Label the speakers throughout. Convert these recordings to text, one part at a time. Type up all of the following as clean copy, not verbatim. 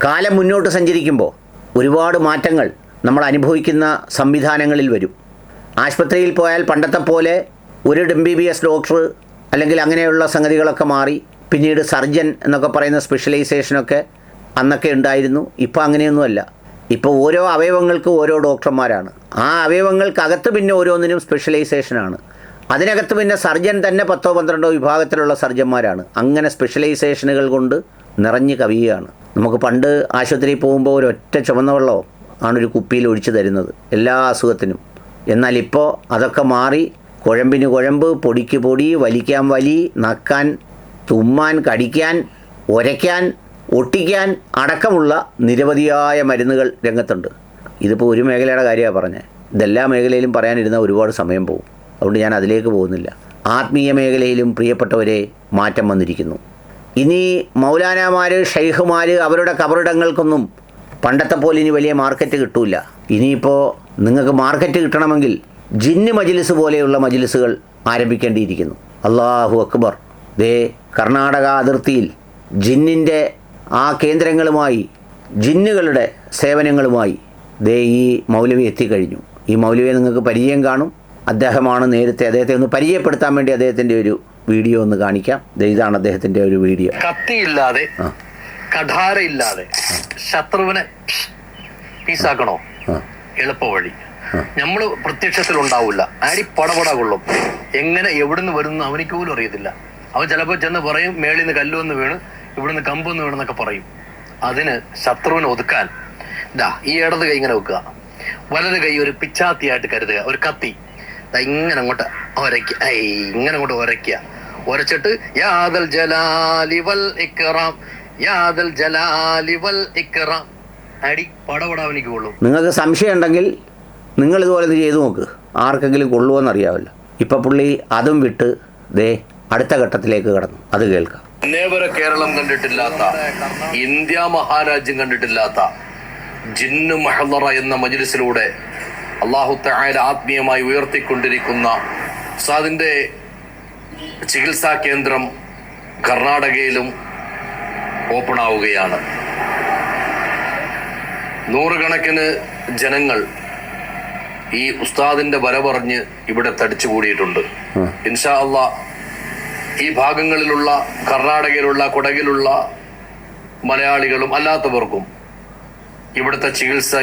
Speaker 1: കാലം മുന്നോട്ട് സഞ്ചരിക്കുമ്പോൾ ഒരുപാട് മാറ്റങ്ങൾ നമ്മൾ അനുഭവിക്കുന്ന സംവിധാനങ്ങളിൽ വരും. ആശുപത്രിയിൽ പോയാൽ പണ്ടത്തെ പോലെ ഒരു MBBS ഡോക്ടർ അല്ലെങ്കിൽ അങ്ങനെയുള്ള സംഗതികളൊക്കെ മാറി പിന്നീട് സർജൻ എന്നൊക്കെ പറയുന്ന സ്പെഷ്യലൈസേഷനൊക്കെ അന്നൊക്കെ ഉണ്ടായിരുന്നു. ഇപ്പോൾ അങ്ങനെയൊന്നുമല്ല. ഇപ്പോൾ ഓരോ അവയവങ്ങൾക്കും ഓരോ ഡോക്ടർമാരാണ്. ആ അവയവങ്ങൾക്കകത്ത് പിന്നെ ഓരോന്നിനും സ്പെഷ്യലൈസേഷനാണ്. അതിനകത്ത് പിന്നെ സർജൻ തന്നെ 10-12 വിഭാഗത്തിലുള്ള സർജന്മാരാണ്. അങ്ങനെ സ്പെഷ്യലൈസേഷനുകൾ കൊണ്ട് നിറഞ്ഞ് കവിയുകയാണ്. നമുക്ക് പണ്ട് ആശുപത്രിയിൽ പോകുമ്പോൾ ഒരൊറ്റ ചുവന്ന വെള്ളമോ ആണ് ഒരു കുപ്പിയിൽ ഒഴിച്ചു തരുന്നത് എല്ലാ അസുഖത്തിനും. എന്നാൽ ഇപ്പോൾ അതൊക്കെ മാറി കുഴമ്പിന് കുഴമ്പ്, പൊടിക്ക് പൊടി, വലിക്കാൻ വലി, നക്കാൻ, തുമ്മാൻ, കടിക്കാൻ, ഒരയ്ക്കാൻ, ഒട്ടിക്കാൻ അടക്കമുള്ള നിരവധിയായ മരുന്നുകൾ രംഗത്തുണ്ട്. ഇതിപ്പോൾ ഒരു മേഖലയുടെ കാര്യമാണ് പറഞ്ഞത്. ഇതെല്ലാ മേഖലയിലും പറയാനിരുന്ന ഒരുപാട് സമയം പോകും. അതുകൊണ്ട് ഞാൻ അതിലേക്ക് പോകുന്നില്ല. ആത്മീയ മേഖലയിലും പ്രിയപ്പെട്ടവരെ മാറ്റം വന്നിരിക്കുന്നു. ഇനി മൗലാനാമാർ, ഷെയ്ഖുമാർ അവരുടെ കബറിടങ്ങൾക്കൊന്നും പണ്ടത്തെ പോലെ ഇനി വലിയ മാർക്കറ്റ് കിട്ടൂല. ഇനിയിപ്പോൾ നിങ്ങൾക്ക് മാർക്കറ്റ് കിട്ടണമെങ്കിൽ ജിന്ന് മജ്ലിസ് പോലെയുള്ള മജ്ലിസുകൾ ആരംഭിക്കേണ്ടിയിരിക്കുന്നു. അല്ലാഹു അക്ബർ. ദേ കർണാടക അതിർത്തിയിൽ ജിന്നിൻ്റെ ആ കേന്ദ്രങ്ങളുമായി, ജിന്നുകളുടെ സേവനങ്ങളുമായി ദേ ഈ മൗലവി എത്തിക്കഴിഞ്ഞു. ഈ മൗലവിയെ നിങ്ങൾക്ക് പരിചയം കാണും. അദ്ദേഹമാണ് നേരത്തെ, അദ്ദേഹത്തെ ഒന്ന് പരിചയപ്പെടുത്താൻ വേണ്ടി അദ്ദേഹത്തിൻ്റെ ഒരു വീഡിയോ ഒന്ന് കാണിക്കാം. ഇതാണ് അദ്ദേഹത്തിൻ്റെ ഒരു വീഡിയോ.
Speaker 2: കത്തിയില്ലാതെ, കഠാരയില്ലാതെ ശത്രുവിനെ പീസാക്കണോ? എളുപ്പ വഴി. നമ്മള് പ്രത്യക്ഷത്തിൽ ഉണ്ടാവില്ല. ആടി പടപട കൊള്ളും. എങ്ങനെ എവിടുന്ന് വരുന്നു അവനിക്ക് പോലും അറിയത്തില്ല. അവൻ ചിലപ്പോൾ ചെന്ന് പറയും മേളിൽ നിന്ന് കല്ലുവന്ന് വീണ്, ഇവിടുന്ന് കമ്പൊന്ന് വീണെന്നൊക്കെ പറയും. അതിന് ശത്രുവിനെ ഒതുക്കാൻ ഈ ഇടത് കൈ ഇങ്ങനെ വെക്കുക, വലത് കൈ ഒരു പിച്ചാത്തിയായിട്ട് കരുതുക, ഒരു കത്തി ഇങ്ങനെ അങ്ങോട്ട് ഒരയ്ക്കുക, ഇങ്ങനെ അങ്ങോട്ട് ഒരയ്ക്കുക. ഒരച്ചിട്ട് യാദൽ ജലാലി വൽ ഇക്റാം, യാദൽ ജലാലി വൽ ഇക്റാം, അടി പടപട അവനിക്ക് കൊള്ളും.
Speaker 1: നിങ്ങൾക്ക് സംശയം ഉണ്ടെങ്കിൽ നിങ്ങൾ ഇതുപോലെ ചെയ്തു നോക്ക്. ആർക്കെങ്കിലും കൊള്ളുമെന്നറിയാമല്ലോ. ഇപ്പം പുള്ളി അതും വിട്ട് ദേ അടുത്ത ഘട്ടത്തിലേക്ക് കടന്നു. അത് കേൾക്കാം.
Speaker 2: ഇന്നേവരെ കേരളം കണ്ടിട്ടില്ലാത്ത, ഇന്ത്യ മഹാരാജ്യം കണ്ടിട്ടില്ലാത്ത ജിന്നു മഹ്ളറ എന്ന മജ്ലിസിലൂടെ അല്ലാഹു തആല ആത്മീയമായി ഉയർത്തിക്കൊണ്ടിരിക്കുന്ന ഉസ്താദിന്റെ ചികിത്സാ കേന്ദ്രം കർണാടകയിലും ഓപ്പൺ ആവുകയാണ്. നൂറുകണക്കിന് ജനങ്ങൾ ഈ ഉസ്താദിന്റെ വരവറിഞ്ഞ് ഇവിടെ തടിച്ചുകൂടിയിട്ടുണ്ട്. ഇൻഷാ അല്ലാഹ് ഈ ഭാഗങ്ങളിലുള്ള, കർണാടകയിലുള്ള, കൊടകിലുള്ള മലയാളികളും അല്ലാത്തവർക്കും ഇവിടുത്തെ ചികിത്സ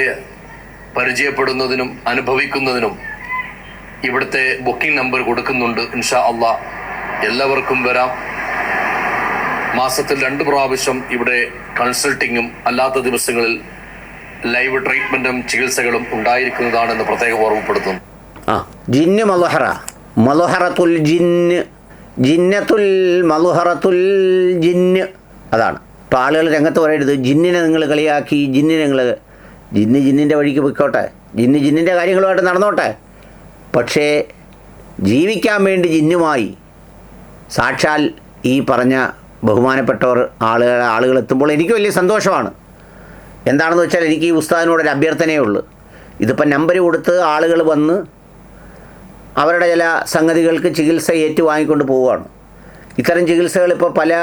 Speaker 2: പരിചയപ്പെടുന്നതിനും അനുഭവിക്കുന്നതിനും ഇവിടുത്തെ ബുക്കിംഗ് നമ്പർ കൊടുക്കുന്നുണ്ട്. ഇൻഷാ അല്ലാഹ് എല്ലാവർക്കും വരാം. മാസത്തിൽ 2 പ്രാവശ്യം ഇവിടെ കൺസൾട്ടിങ്ങും അല്ലാത്ത ദിവസങ്ങളിൽ ലൈവ് ട്രീറ്റ്മെന്റും ചികിത്സകളും ഉണ്ടായിരിക്കുന്നതാണെന്ന് പ്രത്യേകം ഓർമ്മപ്പെടുത്തുന്നു.
Speaker 1: ജിന്ന് മലുഹറ, മലുഹറത്തുൽ ജിന്ന്, ജിന്നത്തുൽ മലുഹറത്തുൽ ജിന്ന്. അതാണ് ഇപ്പോൾ ആളുകൾ രംഗത്ത് പറയരുത് ജിന്നിനെ നിങ്ങൾ കളിയാക്കി, ജിന്നിൻ്റെ വഴിക്ക് പോയിക്കോട്ടെ, ജിന്നിൻ്റെ കാര്യങ്ങളുമായിട്ട് നടന്നോട്ടെ. പക്ഷേ ജീവിക്കാൻ വേണ്ടി ജിന്നുമായി സാക്ഷാൽ ഈ പറഞ്ഞ ബഹുമാനപ്പെട്ടവർ ആളുകൾ എത്തുമ്പോൾ എനിക്ക് വലിയ സന്തോഷമാണ്. എന്താണെന്ന് വെച്ചാൽ എനിക്ക് ഈ ഉസ്താദിനോടൊരു അഭ്യർത്ഥനയേ ഉള്ളൂ. ഇതിപ്പോൾ നമ്പർ കൊടുത്ത് ആളുകൾ വന്ന് അവരുടെ ചില സംഗതികൾക്ക് ചികിത്സ ഏറ്റുവാങ്ങിക്കൊണ്ട് പോവുകയാണ്. ഇത്തരം ചികിത്സകൾ ഇപ്പോൾ പല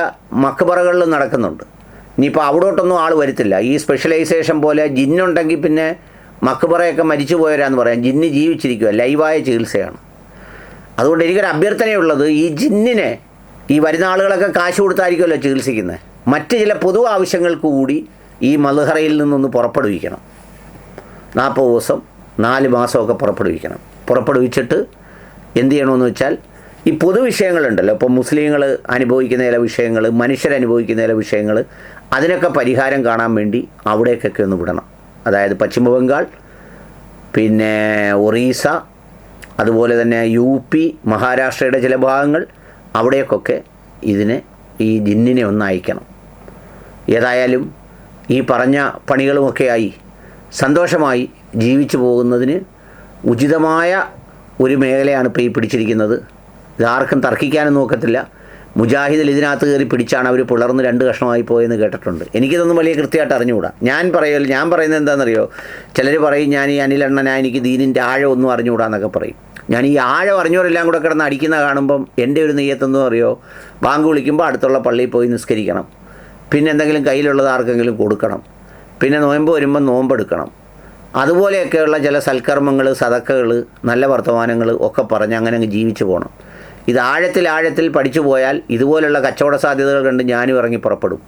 Speaker 1: മക്ബറകളിലും നടക്കുന്നുണ്ട്. ഇനിയിപ്പോൾ അവിടോട്ടൊന്നും ആൾ വരത്തില്ല. ഈ സ്പെഷ്യലൈസേഷൻ പോലെ ജിന്നുണ്ടെങ്കിൽ പിന്നെ മക്ബറയൊക്കെ മരിച്ചു പോയവരാന്ന് പറയാം. ജിന്ന് ജീവിച്ചിരിക്കുക, ലൈവായ ചികിത്സയാണ്. അതുകൊണ്ട് എനിക്കൊരു അഭ്യർത്ഥനയുള്ളത്, ഈ ജിന്നിനെ ഈ വരുന്ന ആളുകളൊക്കെ കാശ് കൊടുത്തായിരിക്കുമല്ലോ ചികിത്സിക്കുന്നത്, മറ്റ് ചില പൊതു ആവശ്യങ്ങൾക്ക് കൂടി ഈ മലുഹറയിൽ നിന്നൊന്ന് പുറപ്പെടുവിക്കണം. 40 ദിവസം 4 മാസമൊക്കെ പുറപ്പെടുവിച്ചിട്ട് എന്ത് ചെയ്യണമെന്ന് വെച്ചാൽ ഈ പൊതുവിഷയങ്ങളുണ്ടല്ലോ, ഇപ്പോൾ മുസ്ലിങ്ങൾ അനുഭവിക്കുന്ന ചില വിഷയങ്ങൾ, മനുഷ്യരനുഭവിക്കുന്ന ചില വിഷയങ്ങൾ, അതിനൊക്കെ പരിഹാരം കാണാൻ വേണ്ടി അവിടേക്കൊക്കെ ഒന്ന് വിടണം. അതായത് പശ്ചിമ ബംഗാൾ, പിന്നെ ഒറീസ, അതുപോലെ തന്നെ UP, മഹാരാഷ്ട്രയുടെ ചില ഭാഗങ്ങൾ, അവിടേക്കൊക്കെ ഈ ജിന്നിനെ ഒന്ന് അയക്കണം. ഏതായാലും ഈ പറഞ്ഞ പണികളുമൊക്കെയായി സന്തോഷമായി ജീവിച്ചു പോകുന്നതിന് ഉചിതമായ ഒരു മേഖലയാണ് ഇപ്പോൾ ഈ പിടിച്ചിരിക്കുന്നത്. ഇതാർക്കും തർക്കിക്കാനും നോക്കത്തില്ല. മുജാഹിദിൽ ഇതിനകത്ത് കയറി പിടിച്ചാണ് അവർ പിളർന്ന് 2 കഷ്ണമായി പോയെന്ന് കേട്ടിട്ടുണ്ട്. എനിക്കിതൊന്നും വലിയ കൃത്യമായിട്ട് അറിഞ്ഞുകൂടാ. ഞാൻ പറയുന്നത് എന്താണെന്നറിയോ, ചിലർ പറയും ഞാൻ ഈ അനിലെണ്ണനാ, എനിക്ക് ദീനിൻ്റെ ആഴമൊന്നും അറിഞ്ഞുകൂടാന്നൊക്കെ പറയും. ഞാൻ ഈ ആഴം അറിഞ്ഞവരെല്ലാം കൂടെ കിടന്ന് അടിക്കുന്ന കാണുമ്പം എൻ്റെ ഒരു നെയ്യത്തെന്ന് അറിയോ, ബാങ്ക് വിളിക്കുമ്പോൾ അടുത്തുള്ള പള്ളിയിൽ പോയി നിസ്കരിക്കണം, പിന്നെ എന്തെങ്കിലും കയ്യിലുള്ളത് ആർക്കെങ്കിലും കൊടുക്കണം, പിന്നെ നോയമ്പ് വരുമ്പോൾ നോമ്പെടുക്കണം. അതുപോലെയൊക്കെയുള്ള ചില സൽക്കർമ്മങ്ങൾ, സദക്കകൾ, നല്ല വർത്തമാനങ്ങൾ ഒക്കെ പറഞ്ഞ് അങ്ങനെ അങ്ങ് ജീവിച്ചു പോകണം. ഇത് ആഴത്തിൽ പഠിച്ചു പോയാൽ ഇതുപോലുള്ള കച്ചവട സാധ്യതകൾ കണ്ട് ഞാനും ഇറങ്ങി പുറപ്പെടും.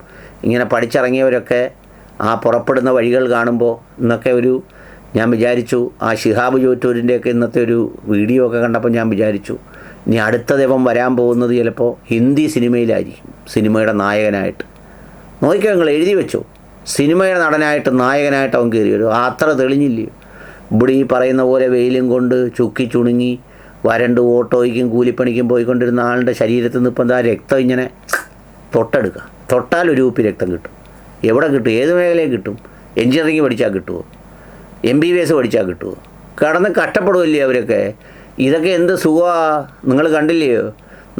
Speaker 1: ഇങ്ങനെ പഠിച്ചിറങ്ങിയവരൊക്കെ ആ പുറപ്പെടുന്ന വഴികൾ കാണുമ്പോൾ ഇന്നൊക്കെ ഞാൻ വിചാരിച്ചു, ആ ശിഹാബ് ചോറ്റൂരിൻ്റെയൊക്കെ ഇന്നത്തെ ഒരു വീഡിയോ ഒക്കെ കണ്ടപ്പോൾ ഞാൻ വിചാരിച്ചു, ഇനി അടുത്ത ദൈവം വരാൻ പോകുന്നത് ചിലപ്പോൾ ഹിന്ദി സിനിമയിലായിരിക്കും, സിനിമയുടെ നായകനായിട്ട്. നോക്കിയോ, നിങ്ങൾ എഴുതി വെച്ചോ, സിനിമയുടെ നടനായിട്ട് നായകനായിട്ട് അവൻ കയറി വരും. അത്ര തെളിഞ്ഞില്ലയോ? ഇവിടെ ഈ പറയുന്ന പോലെ വെയിലും കൊണ്ട് ചുക്കി ചുണുങ്ങി വരണ്ട് ഓട്ടോയ്ക്കും കൂലിപ്പണിക്കും പോയിക്കൊണ്ടിരുന്ന ആളുടെ ശരീരത്തിൽ നിന്ന് ഇപ്പം എന്താ രക്തം ഇങ്ങനെ തൊട്ടെടുക്കുക. തൊട്ടാൽ ഒരു കുപ്പി രക്തം കിട്ടും. എവിടെ കിട്ടും? ഏത് മേഖലയിൽ കിട്ടും? എഞ്ചിനീയറിംഗ് പഠിച്ചാൽ കിട്ടുമോ? MBBS പഠിച്ചാൽ കിട്ടുമോ? കിടന്ന് കഷ്ടപ്പെടുമല്ലേ അവരൊക്കെ. ഇതൊക്കെ എന്ത് സുഖമാണ്, നിങ്ങൾ കണ്ടില്ലയോ?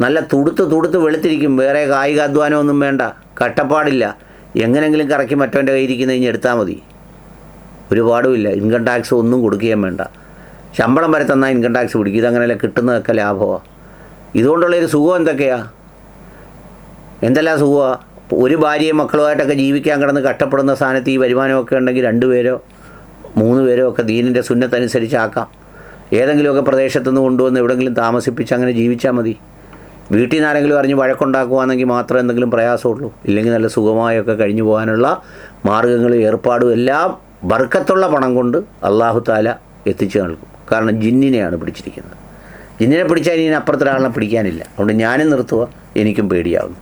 Speaker 1: നല്ല തുടുത്ത് വെളുത്തിരിക്കും. വേറെ കായികാധ്വാനമൊന്നും വേണ്ട, കഷ്ടപ്പാടില്ല. എങ്ങനെങ്കിലും കറക്കി മറ്റവൻ്റെ കയ്യിരിക്കുന്ന കഴിഞ്ഞ് എടുത്താൽ മതി. ഒരുപാടുമില്ല. ഇൻകം ടാക്സ് ഒന്നും കൊടുക്കുകയും വേണ്ട. ശമ്പളം വരെ തന്നാൽ ഇൻകം ടാക്സ് പിടിക്കും. ഇതങ്ങനെയല്ല, കിട്ടുന്നതൊക്കെ ലാഭമാണ്. ഇതുകൊണ്ടുള്ളൊരു സുഖം എന്തെല്ലാം സുഖമാണ്. ഒരു ഭാര്യയും മക്കളുമായിട്ടൊക്കെ ജീവിക്കാൻ കിടന്ന് കഷ്ടപ്പെടുന്ന സ്ഥാനത്ത് ഈ വരുമാനമൊക്കെ ഉണ്ടെങ്കിൽ 2 പേരോ 3 പേരോ ഒക്കെ ദീനിൻ്റെ സുന്നത്തനുസരിച്ചാക്കാം. ഏതെങ്കിലുമൊക്കെ പ്രദേശത്തുനിന്ന് കൊണ്ടുവന്ന് എവിടെയെങ്കിലും താമസിപ്പിച്ച് അങ്ങനെ ജീവിച്ചാൽ മതി. വീട്ടിൽ നിന്ന് ആരെങ്കിലും അറിഞ്ഞ് വഴക്കുണ്ടാക്കുകയാണെങ്കിൽ മാത്രമേ എന്തെങ്കിലും പ്രയാസമുള്ളൂ. ഇല്ലെങ്കിൽ നല്ല സുഖമായൊക്കെ കഴിഞ്ഞു പോകാനുള്ള മാർഗ്ഗങ്ങളും ഏർപ്പാടും എല്ലാം ബർക്കത്തുള്ള പണം കൊണ്ട് അള്ളാഹു താല എത്തിച്ചു നൽകും. കാരണം ജിന്നിനെയാണ് പിടിച്ചിരിക്കുന്നത്. ജിന്നിനെ പിടിച്ചാൽ ഇനി അപ്പുറത്തൊരാളിനെ പിടിക്കാനില്ല. അതുകൊണ്ട് ഞാനും നിർത്തുക, എനിക്കും പേടിയാവുന്നു.